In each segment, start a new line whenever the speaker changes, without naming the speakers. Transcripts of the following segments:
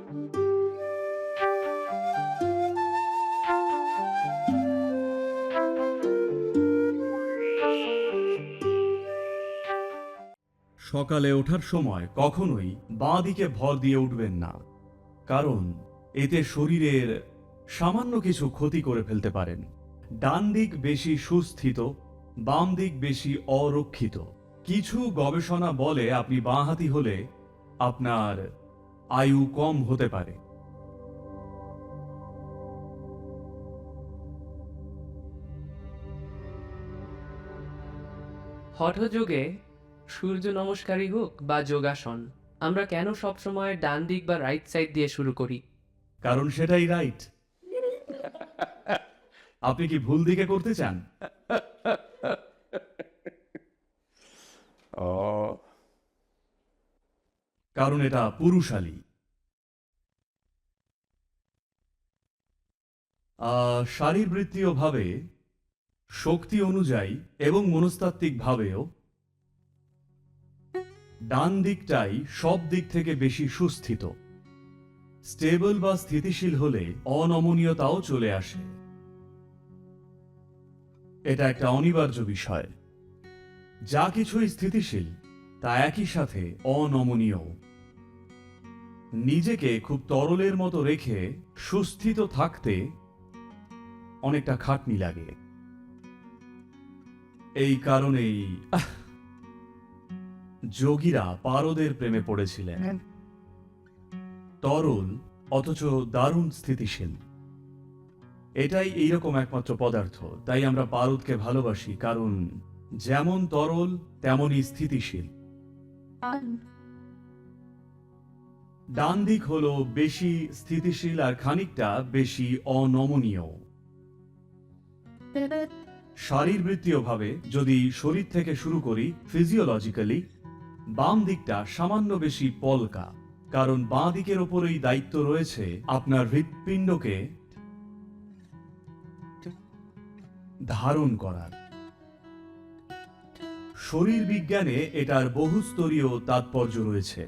সকালে ওঠার সময় কখনোই বাঁ দিকে ভর দিয়ে উঠবেন না, কারণ এতে শরীরের সামান্য কিছু ক্ষতি করে ফেলতে পারেন। ডান দিক বেশি সুস্থিত, বাম দিক বেশি অরক্ষিত। কিছু গবেষণা বলে আপনি বাঁহাতি হলে আপনার আয়ু কম হতে পারে।
হঠযোগে সূর্য নমস্কারই হোক বা যোগাসন, আমরা কেন সবসময় ডান দিক বা রাইট সাইড দিয়ে শুরু করি?
কারণ সেটাই রাইট। আপনি কি ভুল দিকে করতে চান? কারণ এটা পুরুষালী। শারীরবৃত্তীয়ভাবে, শক্তি অনুযায়ী এবং মনস্তাত্ত্বিক ভাবেও ডান দিকটাই সব দিক থেকে বেশি সুস্থিত। স্টেবল বা স্থিতিশীল হলে অনমনীয়তাও চলে আসে। এটা একটা অনিবার্য বিষয়। যা কিছুই স্থিতিশীল তা একই সাথে অনমনীয়। নিজেকে খুব তরলের মতো রেখে সুস্থিত থাকতে অনেকটা খাটনি লাগে। এই কারণেই যোগীরা পারদের প্রেমে পড়েছিলেন। তরল অথচ দারুণ স্থিতিশীল, এটাই এইরকম একমাত্র পদার্থ। তাই আমরা পারদকে ভালোবাসি, কারণ যেমন তরল তেমনই স্থিতিশীল। ডান দিক হলো বেশি স্থিতিশীল আর খানিকটা বেশি অনমনীয়। শারীরবৃত্তীয়ভাবে যদি শরীর থেকে শুরু করি, ফিজিওলজিক্যালি বাম দিকটা সামান্য বেশি পলকা, কারণ বাঁ দিকের ওপরেই দায়িত্ব রয়েছে আপনার হৃৎপিণ্ডকে ধারণ করার। শরীর বিজ্ঞানে এটার বহুস্তরীয় তাৎপর্য রয়েছে।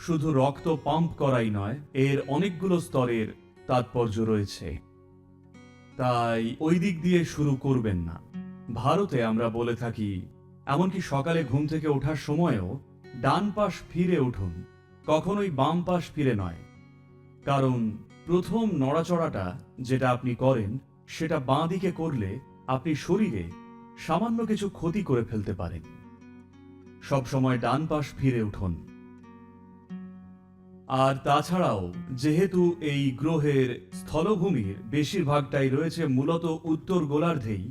শুধু রক্ত পাম্প করাই নয়, এর অনেকগুলো স্তরের তাৎপর্য রয়েছে। তাই ওই দিক দিয়ে শুরু করবেন না। ভারতে আমরা বলে থাকি, এমনকি সকালে ঘুম থেকে ওঠার সময়ও ডান পাশ ফিরে উঠুন, কখনোই বাম পাশ ফিরে নয়। কারণ প্রথম নড়াচড়াটা যেটা আপনি করেন সেটা বাঁ দিকে করলে আপনি শরীরে সামান্য কিছু ক্ষতি করে ফেলতে পারেন। সবসময় ডান পাশ ফিরে উঠুন। আর তাছাড়াও যেহেতু এই গ্রহের স্থলভূমির বেশিরভাগটাই রয়েছে মূলত উত্তর গোলার্ধেই,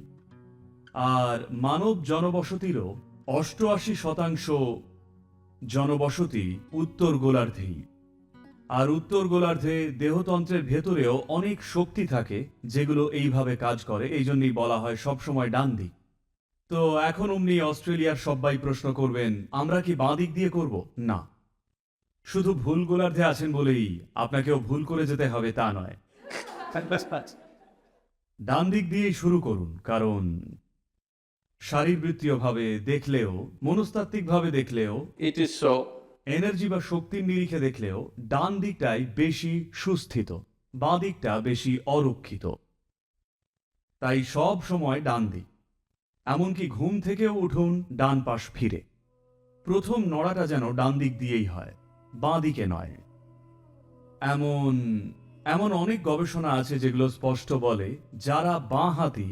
আর মানব জনবসতিরও 88% জনবসতি উত্তর গোলার্ধেই। আর উত্তর গোলার্ধে দেহতন্ত্রের ভেতরেও অনেক শক্তি থাকে যেগুলো এইভাবে কাজ করে, এই জন্যই বলা হয় সবসময় ডান দিক। তো এখন অমনি অস্ট্রেলিয়ার সবাই প্রশ্ন করবেন, আমরা কি বাঁ দিক দিয়ে করব? না, শুধু ভুল গোলার্ধে আছেন বলেই আপনাকেও ভুল করে যেতে হবে তা নয়। ডান দিক দিয়েই শুরু করুন, কারণ শারীরবৃত্তীয়ভাবে দেখলেও, মনস্তাত্ত্বিকভাবে দেখলেও,
It is so.
এনার্জি বা শক্তির নিরিখে দেখলেও ডান দিকটাই বেশি সুস্থিত, বাঁ দিকটা বেশি অরক্ষিত। তাই সব সময় ডান দিক। এমনকি ঘুম থেকেও উঠুন ডান পাশ ফিরে। প্রথম নড়াটা যেন ডান দিক দিয়েই হয়, বাঁ দিকে নয়। এমন এমন অনেক গবেষণা আছে যেগুলো স্পষ্ট বলে, যারা বাঁ হাতি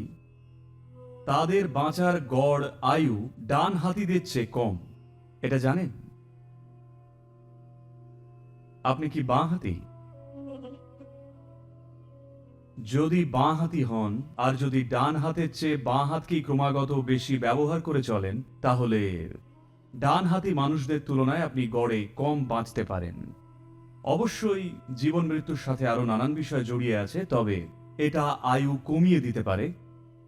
তাদের বাঁচার গড় আয়ু ডান হাতিদের চেয়ে কম। এটা জানেন? আপনি কি বাঁ হাতি? যদি বাঁ হাতি হন আর যদি ডান হাতের চেয়ে বাঁ হাতকেই ক্রমাগত বেশি ব্যবহার করে চলেন, তাহলে ডান হাতি মানুষদের তুলনায় আপনি গড়ে কম বাঁচতে পারেন। অবশ্যই জীবন মৃত্যুর সাথে আরো নানান বিষয় জড়িয়ে আছে, তবে এটা আয়ু কমিয়ে দিতে পারে,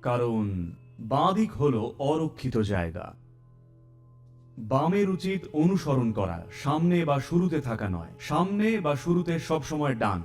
কারণ বাঁ দিক হলো অরক্ষিত জায়গা। বামের উচিত অনুসরণ করা, সামনে বা শুরুতে থাকা নয়। সামনে বা শুরুতে সবসময় ডান।